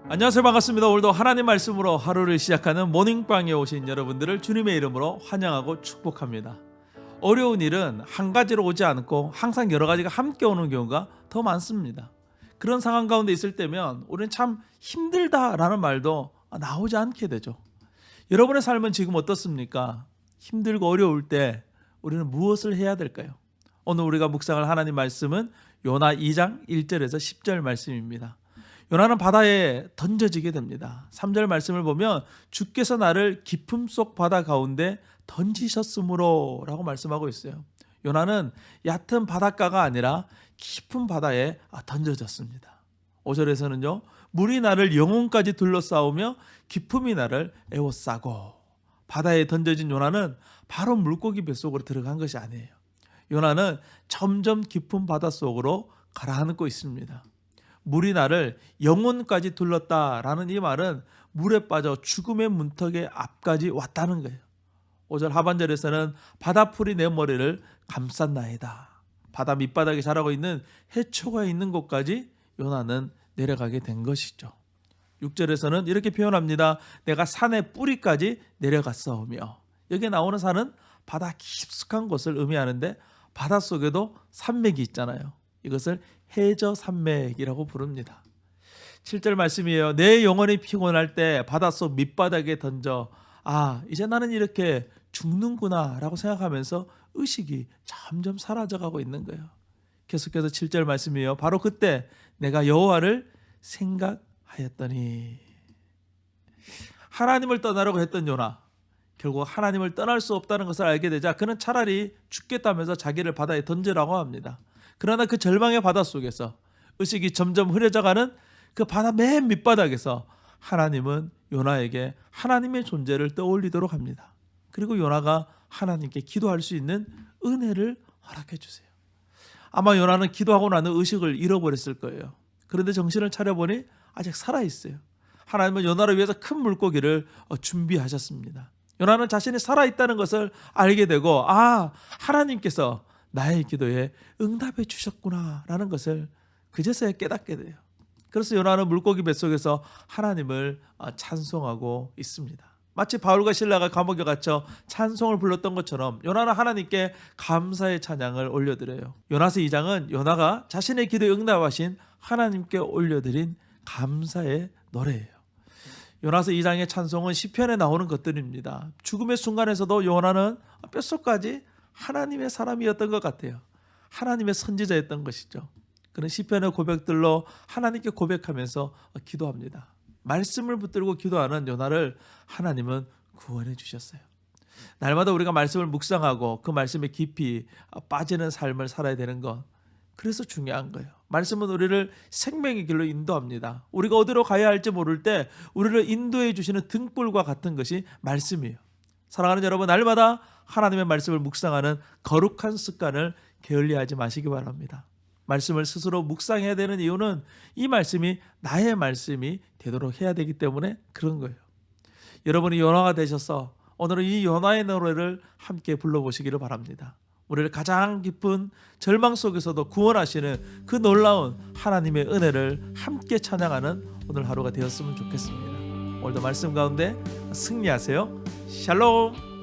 안녕하세요. 반갑습니다. 오늘도 하나님 말씀으로 하루를 시작하는 모닝방에 오신 여러분들을 주님의 이름으로 환영하고 축복합니다. 어려운 일은 한 가지로 오지 않고 항상 여러 가지가 함께 오는 경우가 더 많습니다. 그런 상황 가운데 있을 때면 우리는 참 힘들다라는 말도 나오지 않게 되죠. 여러분의 삶은 지금 어떻습니까? 힘들고 어려울 때 우리는 무엇을 해야 될까요? 오늘 우리가 묵상할 하나님 말씀은 요나 2장 1절에서 10절 말씀입니다. 요나는 바다에 던져지게 됩니다. 3절 말씀을 보면 주께서 나를 깊음 속 바다 가운데 던지셨으므로 라고 말씀하고 있어요. 요나는 얕은 바닷가가 아니라 깊은 바다에 던져졌습니다. 5절에서는요, 물이 나를 영혼까지 둘러싸우며 깊음이 나를 에워싸고. 바다에 던져진 요나는 바로 물고기 뱃속으로 들어간 것이 아니에요. 요나는 점점 깊은 바닷속으로 가라앉고 있습니다. 물이 나를 영혼까지 둘렀다라는 이 말은 물에 빠져 죽음의 문턱의 앞까지 왔다는 거예요. 5절 하반절에서는 바다풀이 내 머리를 감쌌나이다. 바다 밑바닥에 자라고 있는 해초가 있는 곳까지 요나는 내려가게 된 것이죠. 6절에서는 이렇게 표현합니다. 내가 산의 뿌리까지 내려갔사오며. 여기에 나오는 산은 바다 깊숙한 곳을 의미하는데 바닷속에도 산맥이 있잖아요. 이것을 해저 산맥이라고 부릅니다. 7절 말씀이에요. 내 영혼이 피곤할 때 바닷속 밑바닥에 던져 이제 나는 이렇게 죽는구나 라고 생각하면서 의식이 점점 사라져가고 있는 거예요. 계속해서 7절 말씀이에요. 바로 그때 내가 여호와를 생각하였더니. 하나님을 떠나려고 했던 요나, 결국 하나님을 떠날 수 없다는 것을 알게 되자 그는 차라리 죽겠다면서 자기를 바다에 던지라고 합니다. 그러나 그 절망의 바다 속에서 의식이 점점 흐려져가는 그 바다 맨 밑바닥에서 하나님은 요나에게 하나님의 존재를 떠올리도록 합니다. 그리고 요나가 하나님께 기도할 수 있는 은혜를 허락해 주세요. 아마 요나는 기도하고 나는 의식을 잃어버렸을 거예요. 그런데 정신을 차려보니 아직 살아있어요. 하나님은 요나를 위해서 큰 물고기를 준비하셨습니다. 요나는 자신이 살아있다는 것을 알게 되고 하나님께서 나의 기도에 응답해 주셨구나 라는 것을 그제서야 깨닫게 돼요. 그래서 요나는 물고기 뱃속에서 하나님을 찬송하고 있습니다. 마치 바울과 실라가 감옥에 갇혀 찬송을 불렀던 것처럼 요나는 하나님께 감사의 찬양을 올려드려요. 요나서 2장은 요나가 자신의 기도에 응답하신 하나님께 올려드린 감사의 노래예요. 요나서 2장의 찬송은 시편에 나오는 것들입니다. 죽음의 순간에서도 요나는 뼛속까지 하나님의 사람이었던 것 같아요. 하나님의 선지자였던 것이죠. 그런 시편의 고백들로 하나님께 고백하면서 기도합니다. 말씀을 붙들고 기도하는 요나를 하나님은 구원해 주셨어요. 날마다 우리가 말씀을 묵상하고 그 말씀에 깊이 빠지는 삶을 살아야 되는 것, 그래서 중요한 거예요. 말씀은 우리를 생명의 길로 인도합니다. 우리가 어디로 가야 할지 모를 때 우리를 인도해 주시는 등불과 같은 것이 말씀이에요. 사랑하는 여러분, 날마다 하나님의 말씀을 묵상하는 거룩한 습관을 게을리하지 마시기 바랍니다. 말씀을 스스로 묵상해야 되는 이유는 이 말씀이 나의 말씀이 되도록 해야 되기 때문에 그런 거예요. 여러분이 요나가 되셔서 오늘은 이 요나의 노래를 함께 불러보시기를 바랍니다. 우리를 가장 깊은 절망 속에서도 구원하시는 그 놀라운 하나님의 은혜를 함께 찬양하는 오늘 하루가 되었으면 좋겠습니다. 오늘도 말씀 가운데 승리하세요. 샬롬.